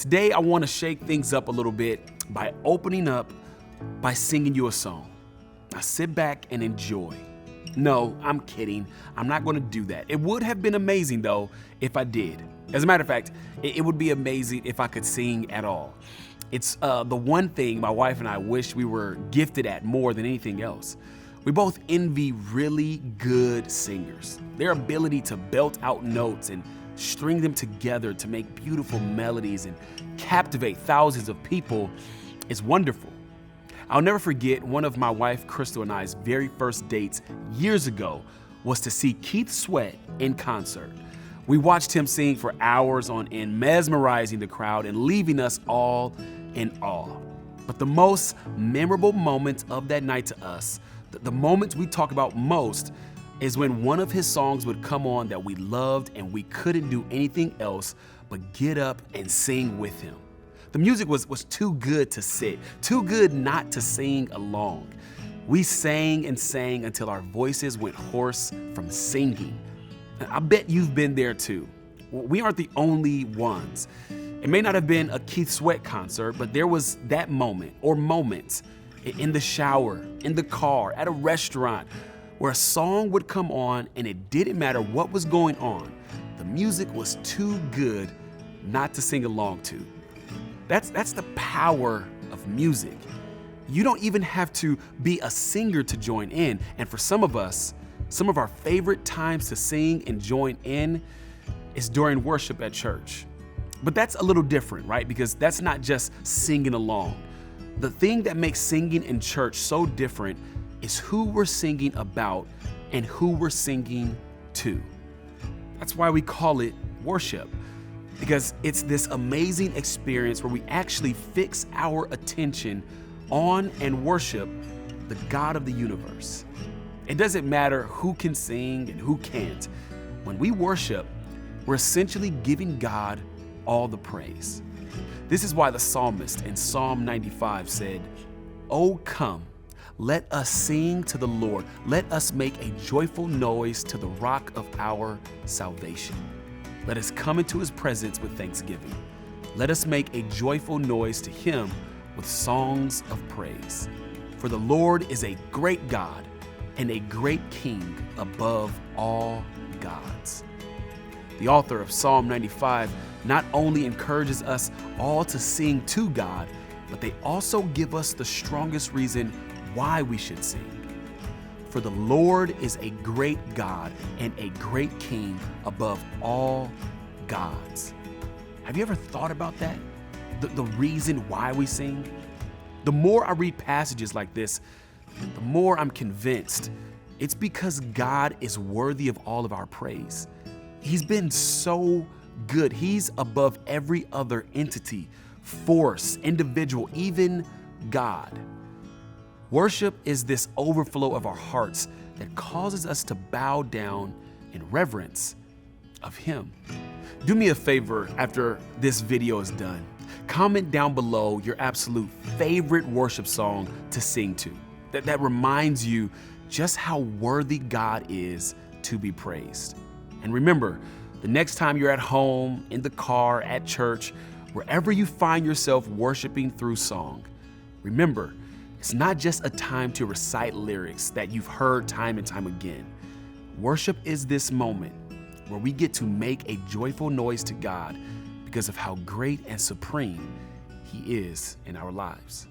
Today, I want to shake things up a little bit by opening up by singing you a song. Now sit back and enjoy. No, I'm kidding. I'm not going to do that. It would have been amazing, though, if I did. As a matter of fact, it would be amazing if I could sing at all. It's the one thing my wife and I wish we were gifted at more than anything else. We both envy really good singers. Their ability to belt out notes and string them together to make beautiful melodies and captivate thousands of people is wonderful. I'll never forget one of my wife Crystal and I's very first dates years ago was to see Keith Sweat in concert. We watched him sing for hours on end, mesmerizing the crowd and leaving us all in awe. But the most memorable moment of that night to us, the moments we talk about most, is when one of his songs would come on that we loved and we couldn't do anything else but get up and sing with him. The music was too good to sit, too good not to sing along. We sang and sang until our voices went hoarse from singing. I bet you've been there too. We aren't the only ones. It may not have been a Keith Sweat concert, but there was that moment or moments in the shower, in the car, at a restaurant, where a song would come on and it didn't matter what was going on. The music was too good not to sing along to. That's the power of music. You don't even have to be a singer to join in. And for some of us, some of our favorite times to sing and join in is during worship at church. But that's a little different, right? Because that's not just singing along. The thing that makes singing in church so different is who we're singing about and who we're singing to. That's why we call it worship, because it's this amazing experience where we actually fix our attention on and worship the God of the universe. It doesn't matter who can sing and who can't. When we worship, we're essentially giving God all the praise. This is why the psalmist in Psalm 95 said, "Oh, come, let us sing to the Lord. Let us make a joyful noise to the rock of our salvation. Let us come into his presence with thanksgiving. Let us make a joyful noise to him with songs of praise. For the Lord is a great God and a great King above all gods." The author of Psalm 95 not only encourages us all to sing to God, but they also give us the strongest reason why we should sing. For the Lord is a great God and a great King above all gods. Have you ever thought about that? The reason why we sing? The more I read passages like this, the more I'm convinced it's because God is worthy of all of our praise. He's been so good. He's above every other entity, force, individual, even God. Worship is this overflow of our hearts that causes us to bow down in reverence of Him. Do me a favor after this video is done. Comment down below your absolute favorite worship song to sing to that reminds you just how worthy God is to be praised. And remember, the next time you're at home, in the car, at church, wherever you find yourself worshiping through song, remember, it's not just a time to recite lyrics that you've heard time and time again. Worship is this moment where we get to make a joyful noise to God because of how great and supreme He is in our lives.